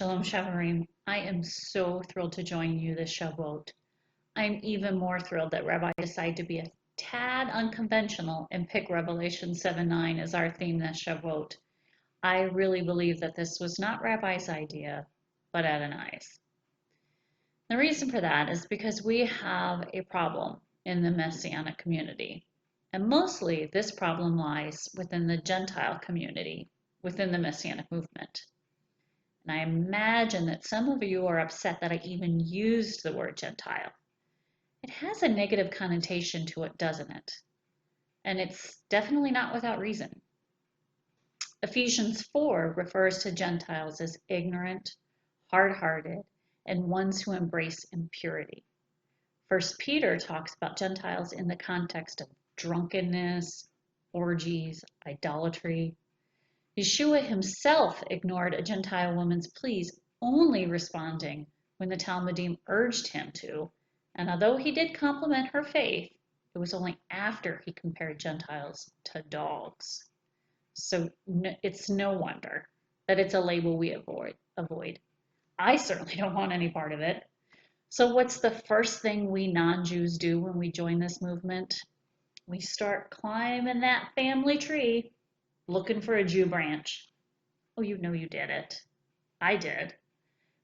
Shalom Shavarim. I am so thrilled to join you this Shavuot. I'm even more thrilled that Rabbi decided to be a tad unconventional and pick Revelation 7:9 as our theme this Shavuot. I really believe that this was not Rabbi's idea, but Adonai's. The reason for that is because we have a problem in the Messianic community. And mostly this problem lies within the Gentile community, within the Messianic movement. And I imagine that some of you are upset that I even used the word Gentile. It has a negative connotation to it, doesn't it? And it's definitely not without reason. Ephesians 4 refers to Gentiles as ignorant, hard-hearted, and ones who embrace impurity. 1 Peter talks about Gentiles in the context of drunkenness, orgies, idolatry. Yeshua himself ignored a Gentile woman's pleas, only responding when the Talmudim urged him to, and although he did compliment her faith, it was only after he compared Gentiles to dogs. So it's no wonder that it's a label we avoid. I certainly don't want any part of it. So what's the first thing we non-Jews do when we join this movement? We start climbing that family tree, looking for a Jew branch. Oh, you know you did it. I did.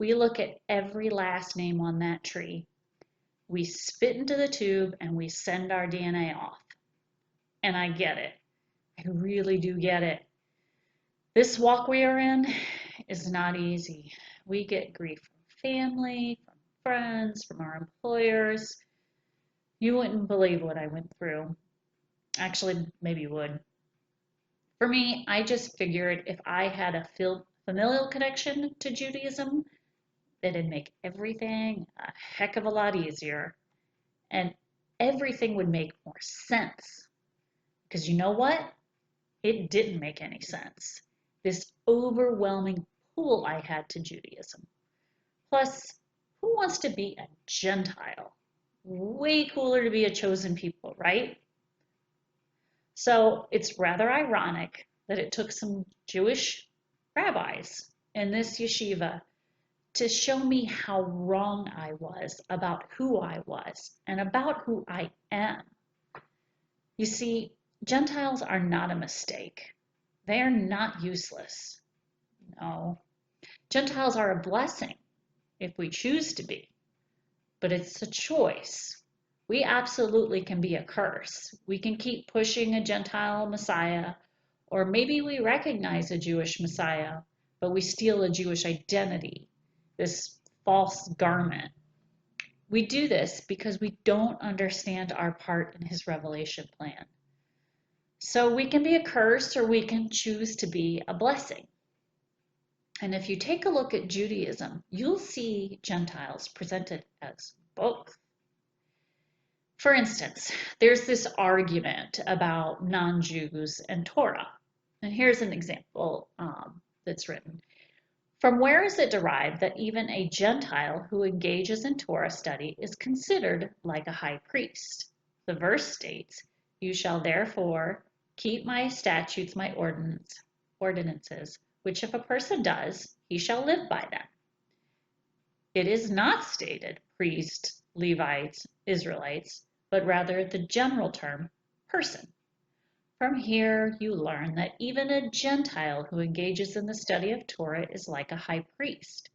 We look at every last name on that tree. We spit into the tube and we send our DNA off. And I get it. I really do get it. This walk we are in is not easy. We get grief from family, from friends, from our employers. You wouldn't believe what I went through. Actually, maybe you would. For me, I just figured if I had a familial connection to Judaism, it'd make everything a heck of a lot easier. And everything would make more sense. Because you know what? It didn't make any sense. This overwhelming pull I had to Judaism. Plus, who wants to be a Gentile? Way cooler to be a chosen people, right? So it's rather ironic that it took some Jewish rabbis in this yeshiva to show me how wrong I was about who I was and about who I am. You see, Gentiles are not a mistake. They are not useless. No. Gentiles are a blessing if we choose to be, but it's a choice. We absolutely can be a curse. We can keep pushing a Gentile Messiah, or maybe we recognize a Jewish Messiah, but we steal a Jewish identity, this false garment. We do this because we don't understand our part in his revelation plan. So we can be a curse or we can choose to be a blessing. And if you take a look at Judaism, you'll see Gentiles presented as both. For instance, there's this argument about non-Jews and Torah. And here's an example that's written. From where is it derived that even a Gentile who engages in Torah study is considered like a high priest? The verse states, "You shall therefore keep my statutes, my ordinances, which if a person does, he shall live by them." It is not stated priests, Levites, Israelites, but rather the general term person. From here, you learn that even a Gentile who engages in the study of Torah is like a high priest.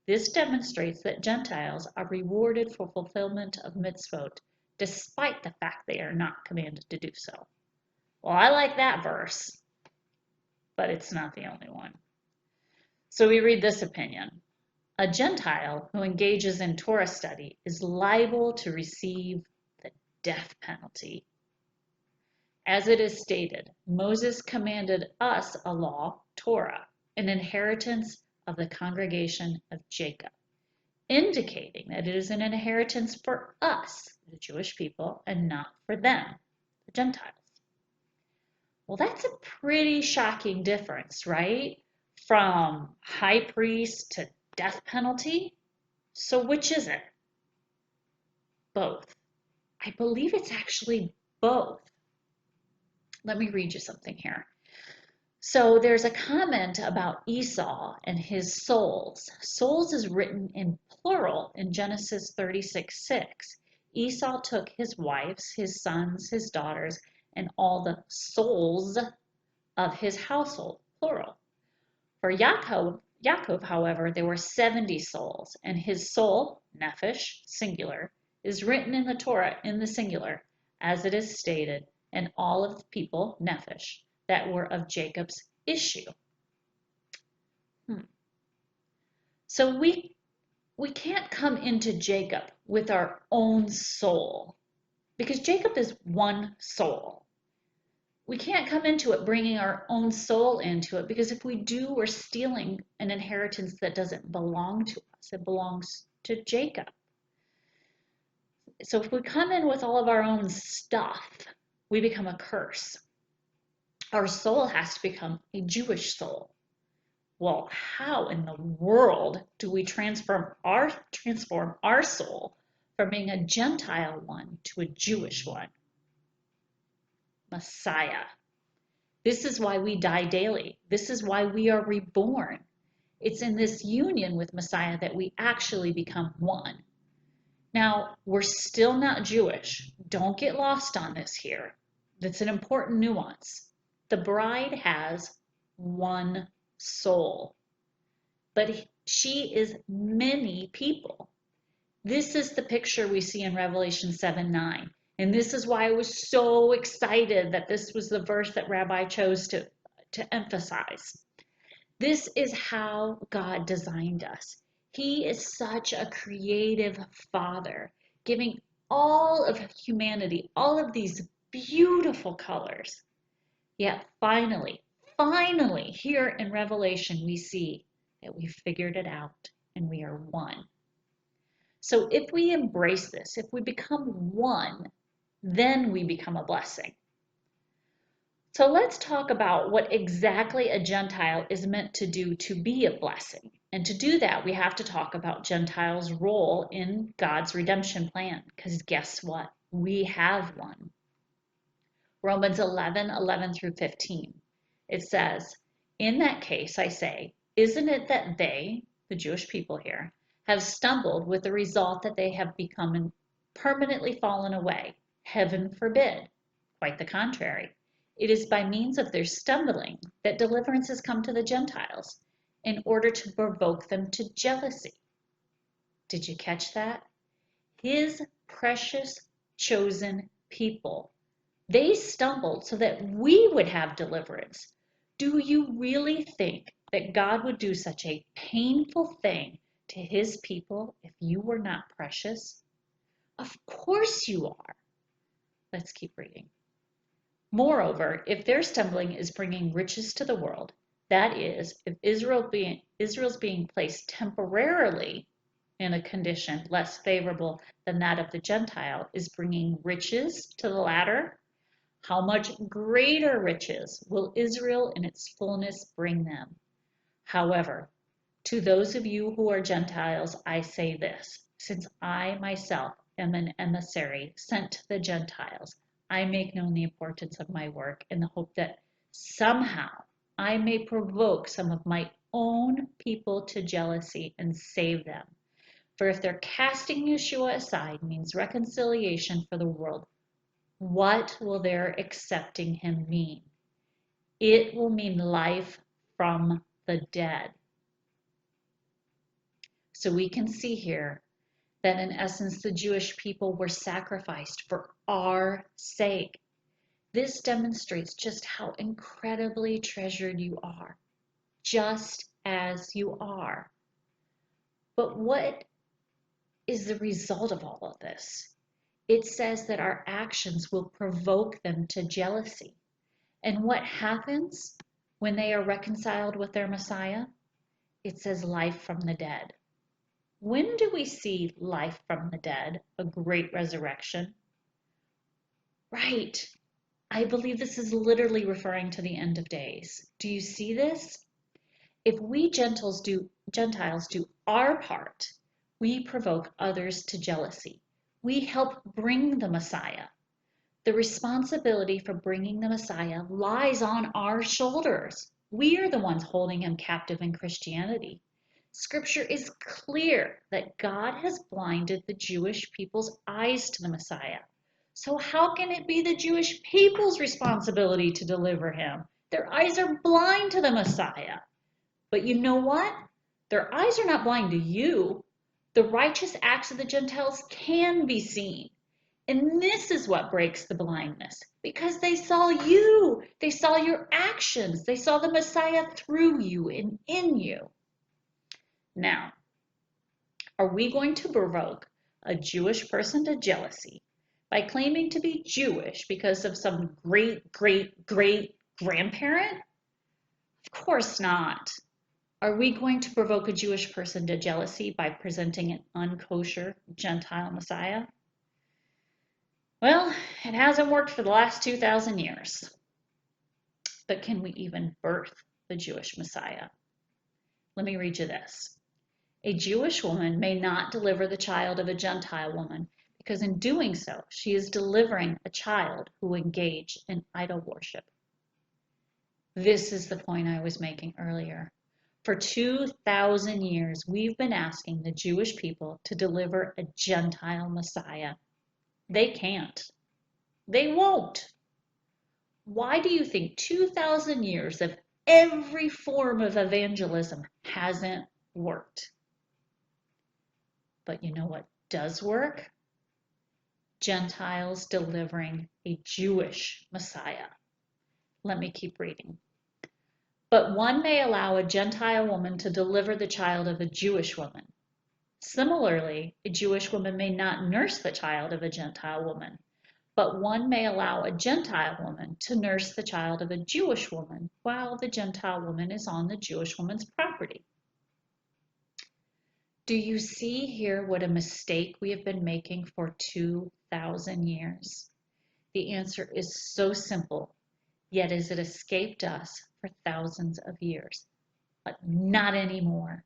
This demonstrates that Gentiles are rewarded for fulfillment of mitzvot, despite the fact they are not commanded to do so. Well, I like that verse, but it's not the only one. So we read this opinion. A Gentile who engages in Torah study is liable to receive the death penalty. As it is stated, Moses commanded us a law, Torah, an inheritance of the congregation of Jacob, indicating that it is an inheritance for us, the Jewish people, and not for them, the Gentiles. Well, that's a pretty shocking difference, right? From high priest to death penalty. So which is it? Both. I believe it's actually both. Let me read you something here. So there's a comment about Esau and his souls. Souls is written in plural in Genesis 36:6. Esau took his wives, his sons, his daughters, and all the souls of his household, plural. For Yaakov, however, there were 70 souls, and his soul, nephesh, singular, is written in the Torah in the singular, as it is stated, and all of the people, nephesh, that were of Jacob's issue. So we can't come into Jacob with our own soul, because Jacob is one soul. We can't come into it bringing our own soul into it, because if we do, we're stealing an inheritance that doesn't belong to us. It belongs to Jacob. So if we come in with all of our own stuff, we become a curse. Our soul has to become a Jewish soul. Well, how in the world do we transform our soul from being a Gentile one to a Jewish one? Messiah. This is why we die daily. This is why we are reborn. It's in this union with Messiah that we actually become one. Now, we're still not Jewish. Don't get lost on this here. That's an important nuance. The bride has one soul, but she is many people. This is the picture we see in Revelation 7:9. And this is why I was so excited that this was the verse that Rabbi chose to emphasize. This is how God designed us. He is such a creative Father, giving all of humanity all of these beautiful colors. Yet finally, here in Revelation, we see that we figured it out and we are one. So if we embrace this, if we become one, then we become a blessing. So let's talk about what exactly a Gentile is meant to do to be a blessing. And to do that, we have to talk about Gentiles' role in God's redemption plan, because guess what? We have one. Romans 11:11 through 15. It says, in that case, I say, isn't it that they, the Jewish people here, have stumbled with the result that they have become permanently fallen away? Heaven forbid. Quite the contrary. It is by means of their stumbling that deliverance has come to the Gentiles in order to provoke them to jealousy. Did you catch that? His precious chosen people. They stumbled so that we would have deliverance. Do you really think that God would do such a painful thing to his people if you were not precious? Of course you are. Let's keep reading. Moreover, if their stumbling is bringing riches to the world, that is, if Israel's being placed temporarily in a condition less favorable than that of the Gentile is bringing riches to the latter, how much greater riches will Israel in its fullness bring them? However, to those of you who are Gentiles, I say this, since I myself am an emissary sent to the Gentiles, I make known the importance of my work in the hope that somehow I may provoke some of my own people to jealousy and save them. For if their casting Yeshua aside means reconciliation for the world, what will their accepting him mean? It will mean life from the dead. So we can see here that in essence the Jewish people were sacrificed for our sake. This demonstrates just how incredibly treasured you are, just as you are. But what is the result of all of this? It says that our actions will provoke them to jealousy. And what happens when they are reconciled with their Messiah? It says life from the dead. When do we see life from the dead, a great resurrection? Right. I believe this is literally referring to the end of days. Do you see this? If we Gentiles do our part, we provoke others to jealousy. We help bring the Messiah. The responsibility for bringing the Messiah lies on our shoulders. We are the ones holding him captive in Christianity. Scripture is clear that God has blinded the Jewish people's eyes to the Messiah. So how can it be the Jewish people's responsibility to deliver him? Their eyes are blind to the Messiah. But you know what? Their eyes are not blind to you. The righteous acts of the Gentiles can be seen. And this is what breaks the blindness, because they saw you. They saw your actions. They saw the Messiah through you and in you. Now, are we going to provoke a Jewish person to jealousy by claiming to be Jewish because of some great-great-great-grandparent? Of course not. Are we going to provoke a Jewish person to jealousy by presenting an unkosher Gentile Messiah? Well, it hasn't worked for the last 2,000 years. But can we even birth the Jewish Messiah? Let me read you this. A Jewish woman may not deliver the child of a Gentile woman because in doing so, she is delivering a child who engaged in idol worship. This is the point I was making earlier. For 2,000 years, we've been asking the Jewish people to deliver a Gentile Messiah. They can't. They won't. Why do you think 2,000 years of every form of evangelism hasn't worked? But you know what does work? Gentiles delivering a Jewish Messiah. Let me keep reading. But one may allow a Gentile woman to deliver the child of a Jewish woman. Similarly, a Jewish woman may not nurse the child of a Gentile woman, but one may allow a Gentile woman to nurse the child of a Jewish woman while the Gentile woman is on the Jewish woman's property. Do you see here what a mistake we have been making for 2,000 years? The answer is so simple, yet has it escaped us for thousands of years, but not anymore.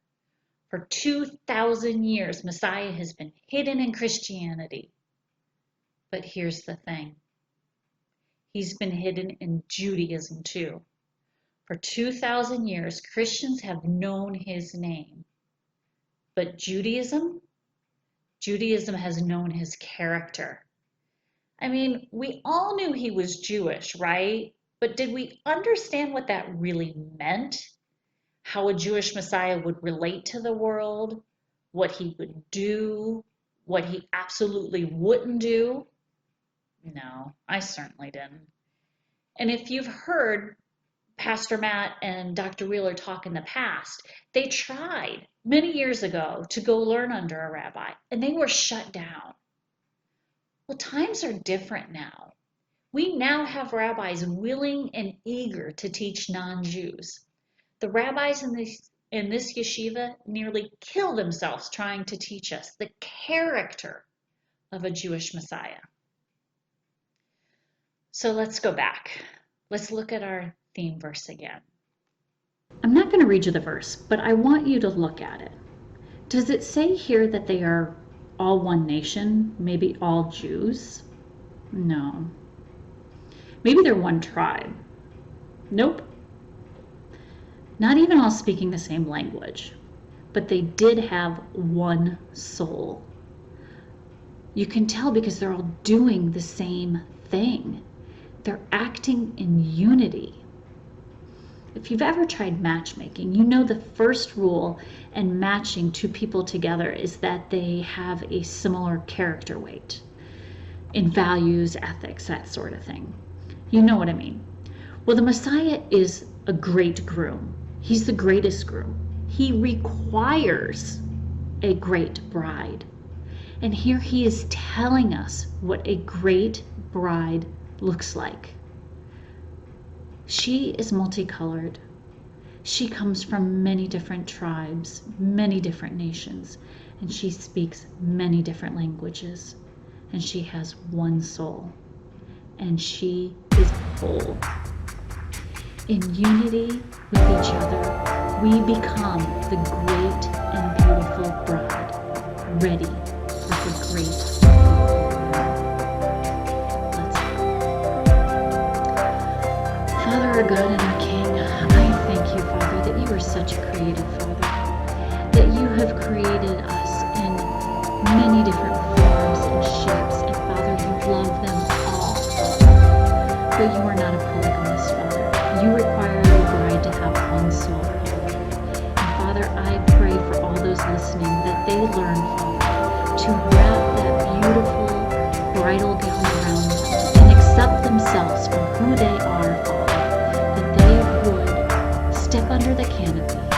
For 2,000 years, Messiah has been hidden in Christianity. But here's the thing. He's been hidden in Judaism too. For 2,000 years, Christians have known his name. But Judaism has known his character. I mean, we all knew he was Jewish, right? But did we understand what that really meant? How a Jewish Messiah would relate to the world, what he would do, what he absolutely wouldn't do? No, I certainly didn't. And if you've heard Pastor Matt and Dr. Wheeler talk in the past, they tried many years ago to go learn under a rabbi, and they were shut down. Well, times are different now. We now have rabbis willing and eager to teach non-Jews. The rabbis in this yeshiva nearly kill themselves trying to teach us the character of a Jewish Messiah. So let's go back. Let's look at our theme verse again. I'm not going to read you the verse, but I want you to look at it. Does it say here that they are all one nation, maybe all Jews? No. Maybe they're one tribe. Nope. Not even all speaking the same language, but they did have one soul. You can tell because they're all doing the same thing. They're acting in unity. If you've ever tried matchmaking, you know the first rule in matching two people together is that they have a similar character weight in values, ethics, that sort of thing. You know what I mean. Well, the Messiah is a great groom. He's the greatest groom. He requires a great bride. And here he is telling us what a great bride looks like. She is multicolored. She comes from many different tribes, many different nations, and she speaks many different languages. And she has one soul. And she is whole. In unity with each other, we become the great and beautiful bride, ready for the great. Let's pray. have created us in many different forms and shapes, and Father, you love them all. But you are not a polygamist, Father. You require your bride to have one soul, Father. And Father, I pray for all those listening that they learn, Father, to wrap that beautiful bridal gown around them and accept themselves for who they are, Father, that they would step under the canopy